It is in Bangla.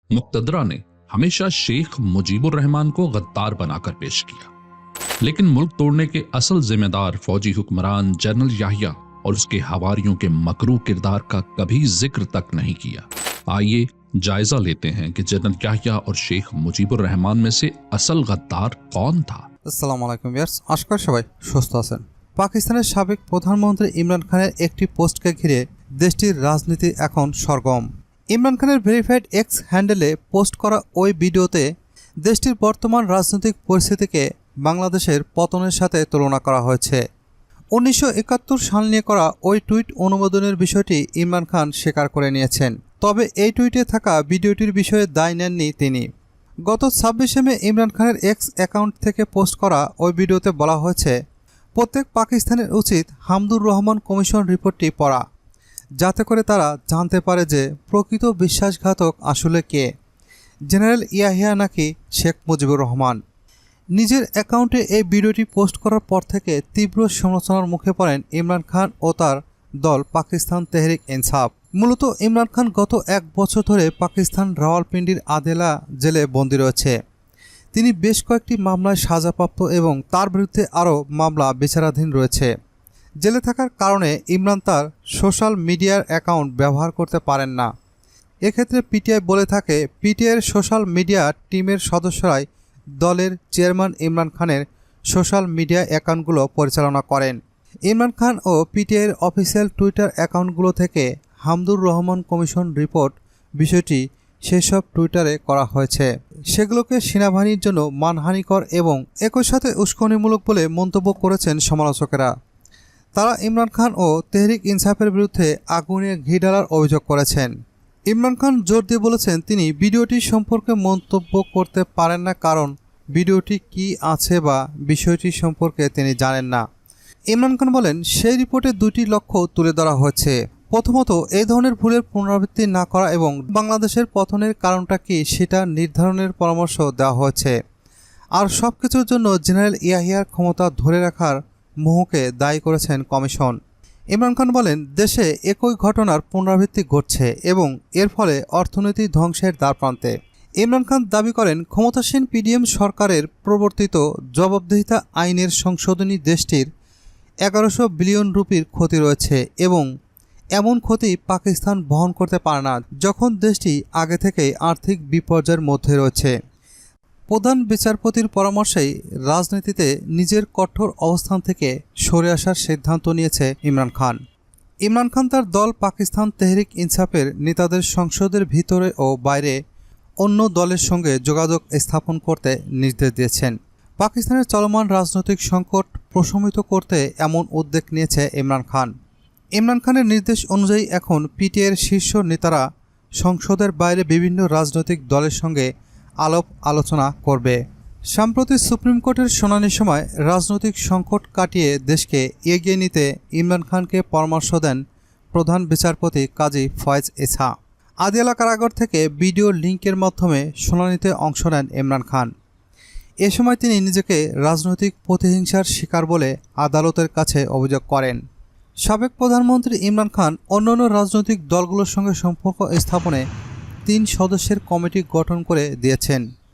मुक्तदरा ने हमेशा शेख मुजीबुर रहमान को गद्दार बनाकर पेश किया, लेकिन मुल्क तोड़ने के असल जिम्मेदार फौजी हुक्मरान जनरल याहिया और उसके हवारियों के मकरू किरदार का कभी जिक्र तक नहीं किया। आइए जायजा लेते हैं कि जनरल याहिया और शेख मुजीबुर रहमान में से असल गद्दार कौन था। আসসালামু আলাইকুম ভিউয়ার্স, আশা করি সবাই সুস্থ আছেন। পাকিস্তানের সাবেক প্রধানমন্ত্রী ইমরান খানের একটি পোস্টকে ঘিরে দেশটির রাজনীতি এখন সরগরম। ইমরান খানের ভেরিফাইড এক্স হ্যান্ডেলে পোস্ট করা ওই ভিডিওতে দেশটির বর্তমান রাজনৈতিক পরিস্থিতিকে বাংলাদেশের পতনের সাথে তুলনা করা হয়েছে। 1971 সাল নিয়ে করা ওই টুইট অনুমোদনের বিষয়টি ইমরান খান স্বীকার করে নিয়েছেন, তবে এই টুইটে থাকা ভিডিওটির বিষয়ে দায় নেননি তিনি। গত 26 মে ইমরান খানের এক্স অ্যাকাউন্ট থেকে পোস্ট করা ওই ভিডিওতে বলা হয়েছে, প্রত্যেক পাকিস্তানের উচিত হামদুর রহমান কমিশন রিপোর্টটি পড়া, যাতে করে তারা জানতে পারে যে প্রকৃত বিশ্বাসঘাতক আসলে কে, জেনারেল ইয়াহিয়া নাকি শেখ মুজিবুর রহমান। নিজের অ্যাকাউন্টে এই ভিডিওটি পোস্ট করার পর থেকে তীব্র সমালোচনার মুখে পড়েন ইমরান খান ও তার দল পাকিস্তান তেহরিক ইনসাফ। মূলত ইমরান খান গত 1 বছর ধরে পাকিস্তান রাওয়ালপিন্ডির আদেলা জেলে বন্দী রয়েছে। তিনি বেশ কয়েকটি মামলায় সাজাপ্রাপ্ত এবং তার বিরুদ্ধে আরও মামলা বিচারাধীন রয়েছে। জেলে থাকার কারণে ইমরান তার সোশ্যাল মিডিয়ার অ্যাকাউন্ট ব্যবহার করতে পারেন না। এক্ষেত্রে পিটিআই বলে থাকে, পিটিআইয়ের সোশ্যাল মিডিয়া টিমের সদস্যরাই দলের চেয়ারম্যান ইমরান খানের সোশ্যাল মিডিয়া অ্যাকাউন্টগুলো পরিচালনা করেন। ইমরান খান ও পিটিআইয়ের অফিসিয়াল টুইটার অ্যাকাউন্টগুলো থেকে হামদুর রহমান কমিশন রিপোর্ট বিষয়টি সেসব টুইটারে করা হয়েছে, সেগুলোকে সেনাবাহিনীর জন্য মানহানিকর এবং একই সাথে উস্কানিমূলক বলে মন্তব্য করেছেন সমালোচকেরা। তারা ইমরান খান ও তেহরিক ইনসাফের বিরুদ্ধে আগুনে ঘি ঢালার অভিযোগ করেছেন। ইমরান খান জোর দিয়ে বলেছেন তিনি ভিডিওটি সম্পর্কে মন্তব্য করতে পারেন না, কারণ ভিডিওটি কি আছে বা বিষয়টি সম্পর্কে তিনি জানেন না। ইমরান খান বলেন, সেই রিপোর্টে 2টি লক্ষ্য তুলে ধরা হয়েছে। প্রথমত, এই ধরনের ভুলের পুনরাবৃত্তি না করা এবং বাংলাদেশের পতনের কারণটা কি সেটা নির্ধারণের পরামর্শ দেওয়া হয়েছে। আর সব কিছুর জন্য জেনারেল ইয়াহিয়ার ক্ষমতা ধরে রাখার মোহকে দায়ী করেছেন কমিশন। ইমরান খান বলেন, দেশে একই ঘটনার পুনরাবৃত্তি ঘটছে এবং এর ফলে অর্থনীতি ধ্বংসের দ্বারপ্রান্তে। ইমরান খান দাবি করেন, ক্ষমতাসীন পিডিএম সরকারের প্রবর্তিত জবাবদিহিতা আইনের সংশোধনী দেশটির 1100 বিলিয়ন রুপির ক্ষতি রয়েছে এবং এমন ক্ষতি পাকিস্তান বহন করতে পারে না, যখন দেশটি আগে থেকেই আর্থিক বিপর্যয়ের মধ্যে রয়েছে। প্রধান বিচারপতির পরামর্শেই রাজনীতিতে নিজের কঠোর অবস্থান থেকে সরে আসার সিদ্ধান্ত নিয়েছে ইমরান খান। ইমরান খান তার দল পাকিস্তান তেহরিক ইনসাফের নেতাদের সংসদের ভিতরে ও বাইরে অন্য দলের সঙ্গে যোগাযোগ স্থাপন করতে নির্দেশ দিয়েছেন। পাকিস্তানের চলমান রাজনৈতিক সংকট প্রশমিত করতে এমন উদ্যোগ নিয়েছে ইমরান খান। ইমরান খানের নির্দেশ অনুযায়ী এখন পিটিআইয়ের শীর্ষ নেতারা সংসদের বাইরে বিভিন্ন রাজনৈতিক দলের সঙ্গে আলাপ আলোচনা করবে। সাম্প্রতিক সুপ্রিম কোর্টের শুনানির সময় রাজনৈতিক সংকট কাটিয়ে দেশকে এগিয়ে নিতে ইমরান খানকে পরামর্শ দেন প্রধান বিচারপতি কাজী ফয়েজ ইসা। আদিয়ালা কারাগার থেকে ভিডিও লিঙ্কের মাধ্যমে শুনানিতে অংশ নেন ইমরান খান। এ সময় তিনি নিজেকে রাজনৈতিক প্রতিহিংসার শিকার বলে আদালতের কাছে অভিযোগ করেন। সাবেক প্রধানমন্ত্রী ইমরান খান অন্যান্য রাজনৈতিক দলগুলোর সঙ্গে সম্পর্ক স্থাপনে 3 সদস্যের কমিটি গঠন করে দিয়েছেন।